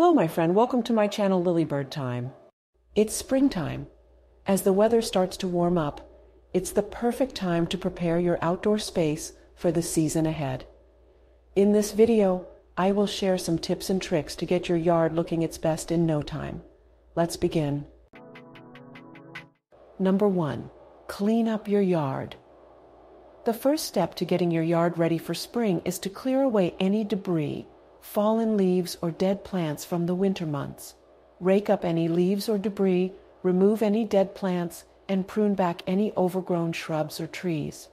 Hello, my friend. Welcome to my channel, Lilybird Time. It's springtime. As the weather starts to warm up, it's the perfect time to prepare your outdoor space for the season ahead. In this video, I will share some tips and tricks to get your yard looking its best in no time. Let's begin. Number 1. Clean up your yard. The first step to getting your yard ready for spring is to clear away any debris, fallen leaves or dead plants from the winter months. Rake up any leaves or debris, remove any dead plants, and prune back any overgrown shrubs or trees.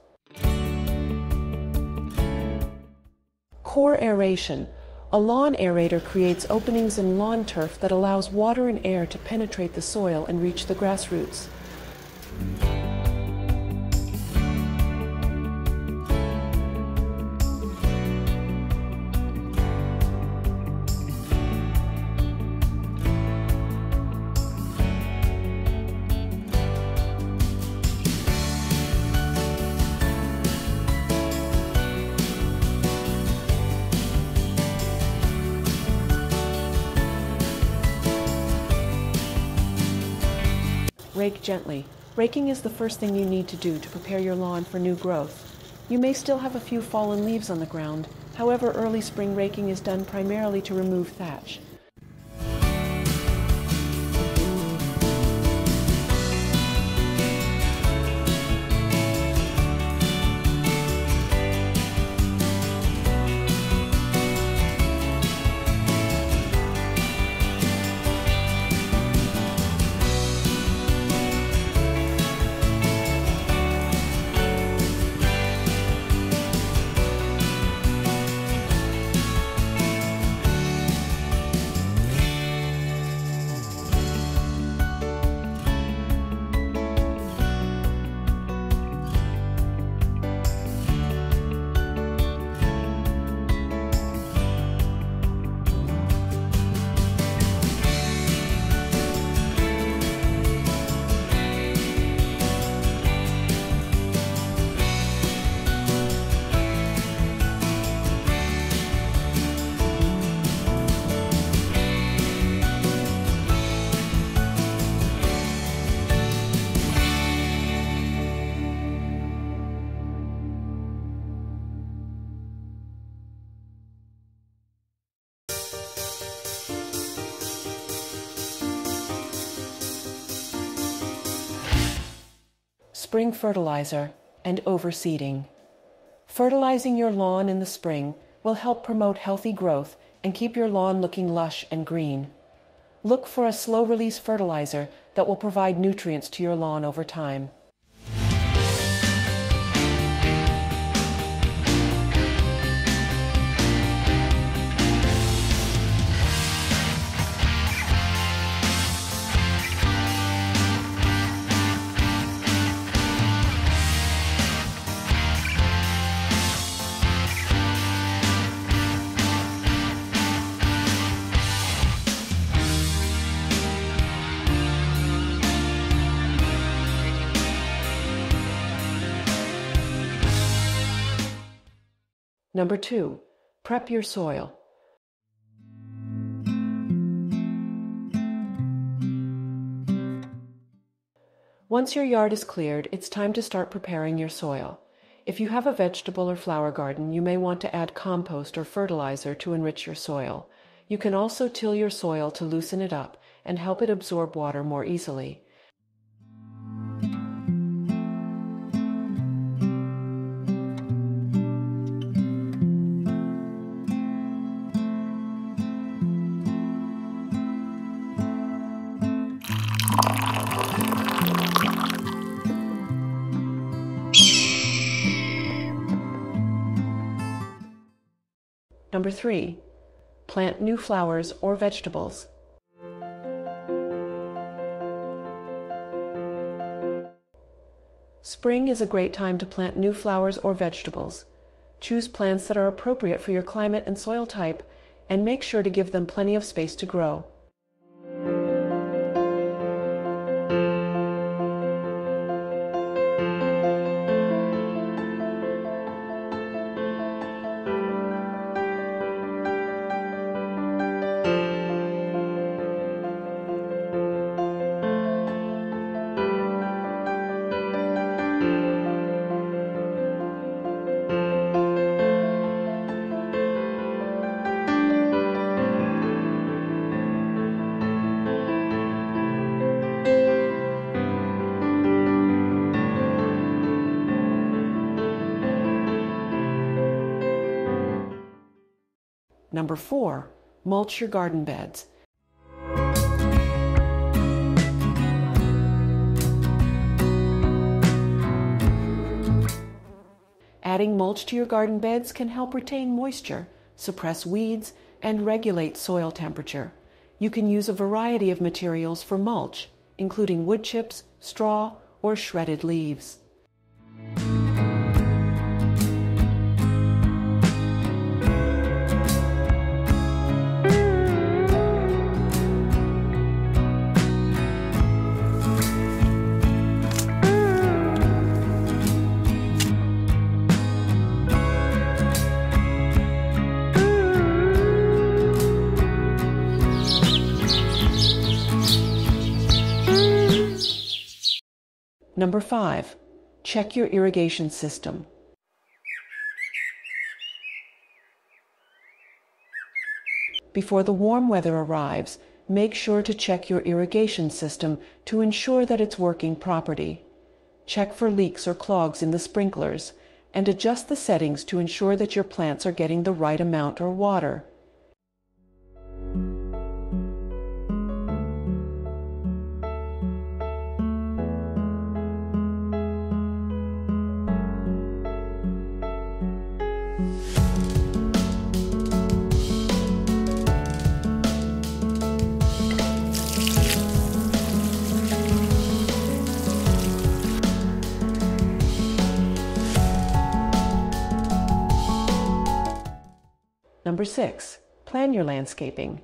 Core aeration. A lawn aerator creates openings in lawn turf that allows water and air to penetrate the soil and reach the grass roots. Rake gently. Raking is the first thing you need to do to prepare your lawn for new growth. You may still have a few fallen leaves on the ground. However, early spring raking is done primarily to remove thatch. Spring fertilizer and overseeding. Fertilizing your lawn in the spring will help promote healthy growth and keep your lawn looking lush and green. Look for a slow-release fertilizer that will provide nutrients to your lawn over time. Number 2. Prep your soil. Once your yard is cleared, it's time to start preparing your soil. If you have a vegetable or flower garden, you may want to add compost or fertilizer to enrich your soil. You can also till your soil to loosen it up and help it absorb water more easily. Number 3. Plant new flowers or vegetables. Spring is a great time to plant new flowers or vegetables. Choose plants that are appropriate for your climate and soil type, and make sure to give them plenty of space to grow. Number 4, mulch your garden beds. Adding mulch to your garden beds can help retain moisture, suppress weeds, and regulate soil temperature. You can use a variety of materials for mulch, including wood chips, straw, or shredded leaves. Number 5, check your irrigation system. Before the warm weather arrives, make sure to check your irrigation system to ensure that it's working properly. Check for leaks or clogs in the sprinklers, and adjust the settings to ensure that your plants are getting the right amount of water. Number 6, plan your landscaping.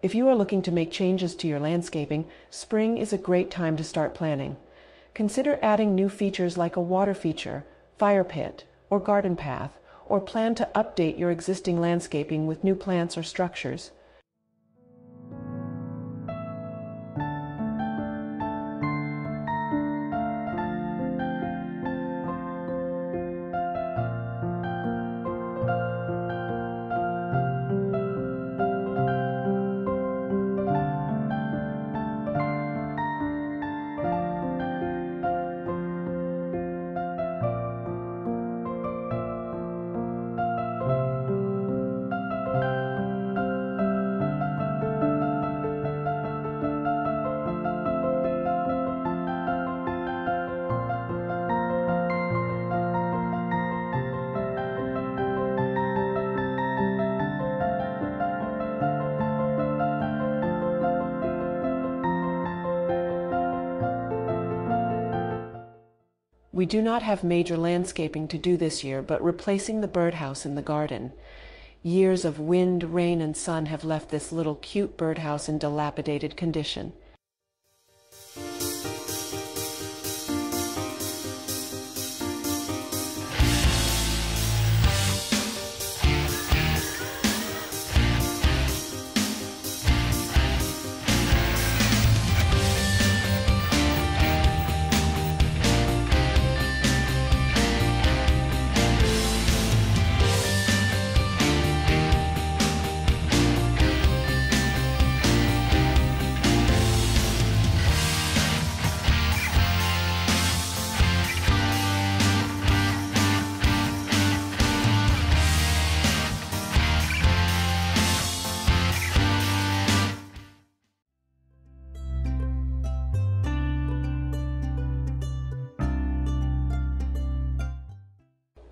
If you are looking to make changes to your landscaping, spring is a great time to start planning. Consider adding new features like a water feature, fire pit, or garden path, or plan to update your existing landscaping with new plants or structures. We do not have major landscaping to do this year, but replacing the birdhouse in the garden. Years of wind, rain, and sun have left this little cute birdhouse in dilapidated condition.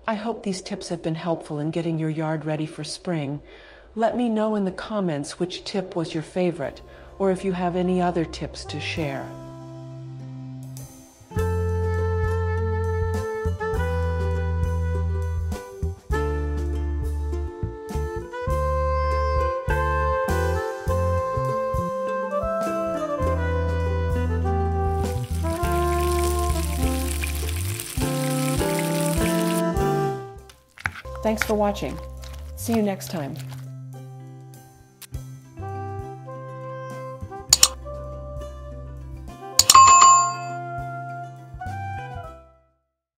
I hope these tips have been helpful in getting your yard ready for spring. Let me know in the comments which tip was your favorite, or if you have any other tips to share. Thanks for watching. See you next time.